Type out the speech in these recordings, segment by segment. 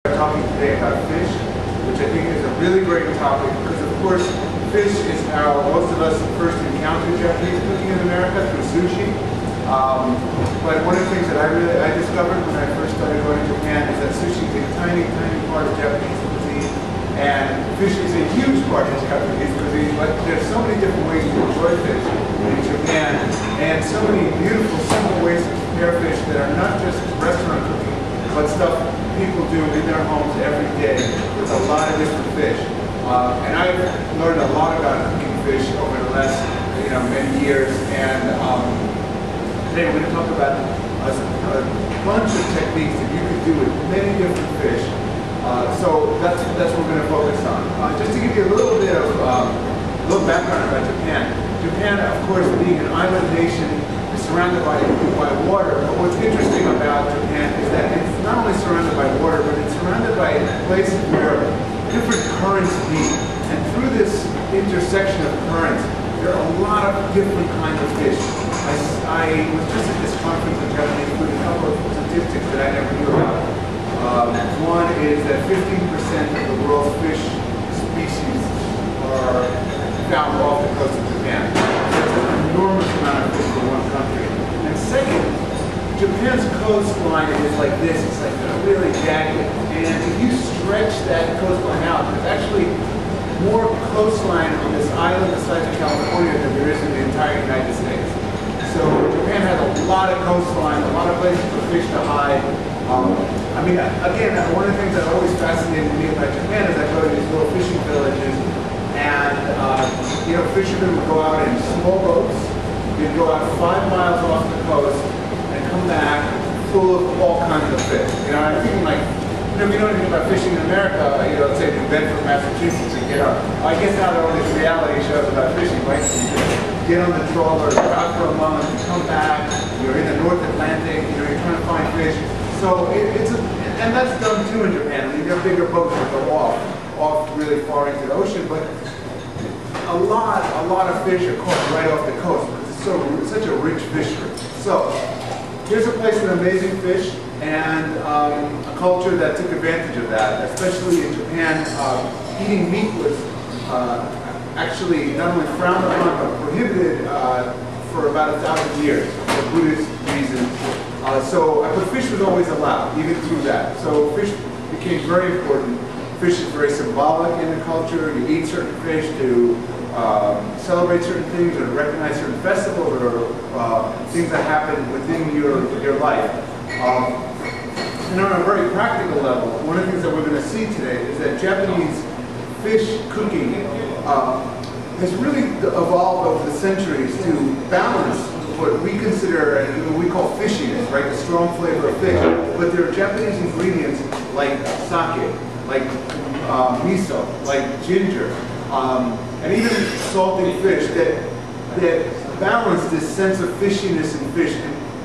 Talking today about fish, which I think is a really great topic because, of course, fish is how most of us first encountered Japanese cooking in America through sushi. But one of the things that I discovered when I first started going to Japan is that sushi is a tiny, tiny part of Japanese cuisine, and fish is a huge part of Japanese cuisine. But there's so many different ways to enjoy fish in Japan, and so many beautiful, simple ways to prepare fish that are not just restaurant cooking, but stuff people do in their homes every day with a lot of different fish. And I've learned a lot about cooking fish over the last many years. And today we're going to talk about a bunch of techniques that you can do with many different fish. So that's what we're going to focus on. Just to give you a little bit of background about Japan. Japan, of course, being an island nation, is surrounded by water. But what's interesting about Japan is that it's not only surrounded by water, but it's surrounded by places where different currents meet. And through this intersection of currents, there are a lot of different kinds of fish. I was just at this conference in Japanese food, a couple of statistics that I never knew about. One is that 15% of the world's fish species are found off the coast of Japan. That's an enormous amount of fish for one country. And second, Japan's coastline is like this. It's like really jagged. And if you stretch that coastline out, there's actually more coastline on this island the size of California than there is in the entire United States. So Japan has a lot of coastline, a lot of places for fish to hide. I mean, again, one of the things that always fascinated me about Japan is I go to these little fishing villages, and fishermen would go out in small boats. They'd go out 5 miles off the coast and come back full of all kinds of fish. I'm thinking like, if you know anything about fishing in America, let's say New Bedford, Massachusetts, and get up. I guess now there are all these reality shows about fishing, right? So you just get on the trawler, you're out for a month, you come back, you're in the North Atlantic, you're trying to find fish. So and that's done too in Japan. I mean, you have bigger boats that go off really far into the ocean, but a lot of fish are caught right off the coast. It's such a rich fishery. So here's a place with amazing fish and a culture that took advantage of that, especially in Japan. Eating meat was actually not only frowned upon but prohibited for about 1,000 years for Buddhist reasons. But fish was always allowed, even through that. So fish became very important. Fish is very symbolic in the culture. You eat certain fish to celebrate certain things, or to recognize certain festivals, or things that happen within your life. And on a very practical level, one of the things that we're going to see today is that Japanese fish cooking has really evolved over the centuries to balance what we consider and what we call fishiness, right? The strong flavor of fish. But there are Japanese ingredients like sake, like miso, like ginger, and even salting fish that balance this sense of fishiness in fish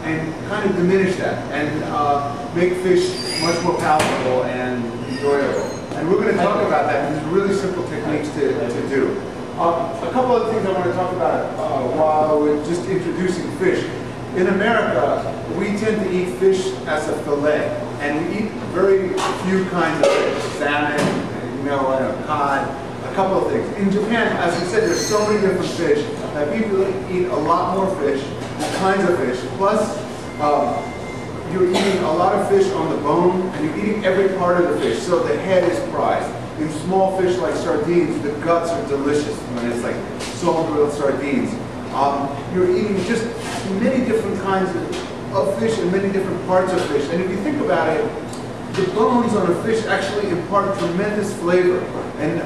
and kind of diminish that and make fish much more palatable and enjoyable. And we're going to talk about that. These are really simple techniques to do. A couple of things I want to talk about while we're just introducing fish. In America, we tend to eat fish as a fillet, and we eat very few kinds of fish. Salmon, cod, a couple of things. In Japan, as I said, there's so many different fish that people eat a lot more fish, kinds of fish. Plus, you're eating a lot of fish on the bone, and you're eating every part of the fish, so the head is prized. In small fish like sardines, the guts are delicious when it's like salt-grilled sardines. You're eating just many different kinds of fish and many different parts of fish. And if you think about it, the bones on a fish actually impart tremendous flavor. And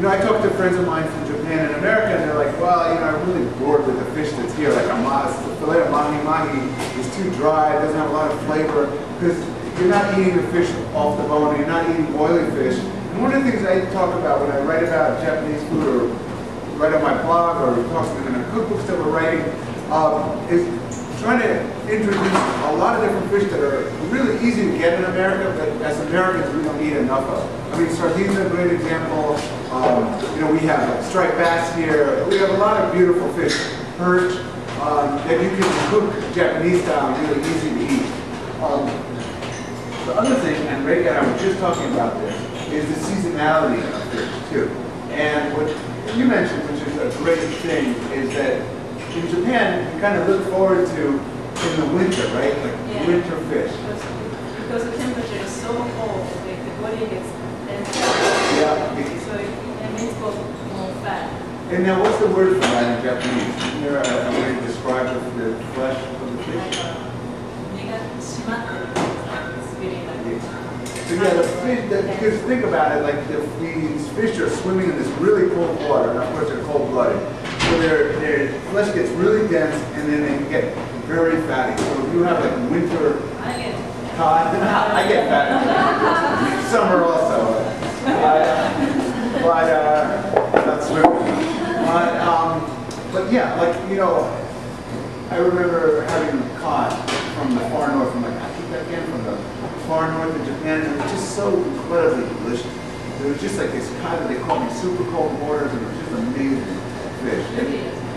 I talked to friends of mine from Japan and America, and they're like, well, I'm really bored with the fish that's here. Like the fillet of mahi-mahi is too dry, it doesn't have a lot of flavor, because you're not eating the fish off the bone, you're not eating oily fish. And one of the things I talk about when I write about Japanese food, or write on my blog, or talk in the cookbooks that we're writing, is trying to introduce a lot of different fish that are really easy to get in America, but as Americans we don't eat enough of. I mean, sardines are a great example. We have striped bass here. We have a lot of beautiful fish. Perch, that you can cook Japanese style really easy to eat. The other thing, and Ray and I were just talking about this, is the seasonality of fish too. And what you mentioned, which is a great thing, is that in Japan, you kind of look forward to in the winter, right? Like winter fish. Because the temperature is so cold, like the body gets denser. Yeah. So it means more fat. And now what's the word for that in Japanese? Isn't there a way to describe the flesh of the fish? So yeah, the fish, because think about it, like these fish are swimming in this really cold water, and of course they're cold-blooded. So their flesh gets really dense, and then they get very fatty. So if you have like winter cod, I get fat. Summer also. But not swimming. But yeah, like, you know, I remember having cod from the far north, from like from the far north of Japan, and it was just so incredibly delicious. It was just like this cod that they called me super cold waters, and it was just amazing fish.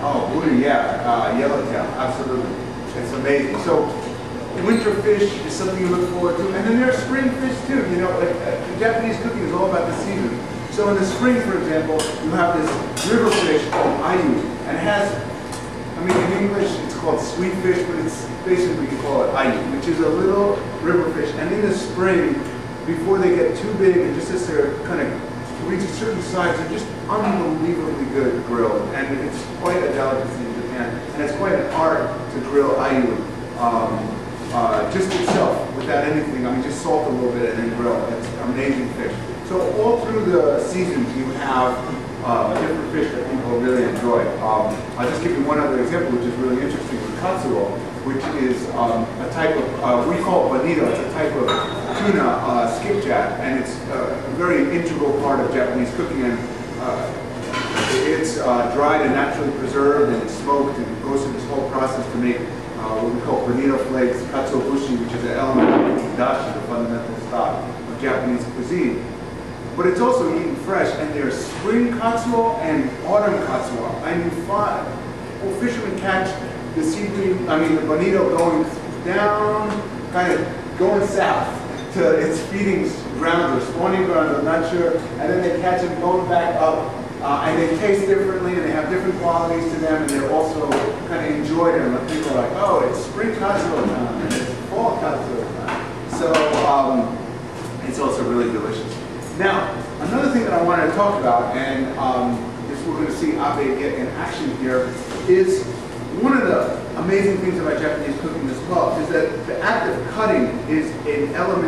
Oh, booty, yeah, yellowtail, absolutely. It's amazing. So winter fish is something you look forward to, and then there's spring fish too. You know, like Japanese cooking is all about the season. So in the spring, for example, you have this river fish called ayu, and it has, I mean, in English it's called sweet fish, but it's basically you call it ayu, which is a little river fish. And in the spring, before they get too big, and just as they're kind of reach a certain size, they're just unbelievably good grilled, and it's quite a delicacy in Japan, and it's quite an art to grill ayu. Just itself, without anything. I mean, just salt a little bit and then grill. It's amazing fish. So all through the seasons, you have different fish that people really enjoy. I'll just give you one other example, which is really interesting, with katsuo, which is a type of, we call it bonito. It's a type of tuna, skipjack, and it's a very integral part of Japanese cooking. And it's dried and naturally preserved, and it's smoked, and it goes through this whole process to make what we call bonito flakes, katsuobushi, which is an element of dashi, the fundamental stock of Japanese cuisine. But it's also eaten fresh, and there's spring katsuo and autumn katsuo. And you find, well, fishermen catch the seaweed, the bonito going down, kind of going south to its feeding grounds or spawning grounds, I'm not sure, and then they catch them going back up. And they taste differently, and they have different qualities to them, and they're also kind of enjoyed them. And people are like, oh, it's spring katsuo time, and it's fall katsuo time. So it's also really delicious. Now, another thing that I wanted to talk about, and this we're going to see Abe get in action here, is one of the amazing things about Japanese cooking as well, is that the act of cutting is an element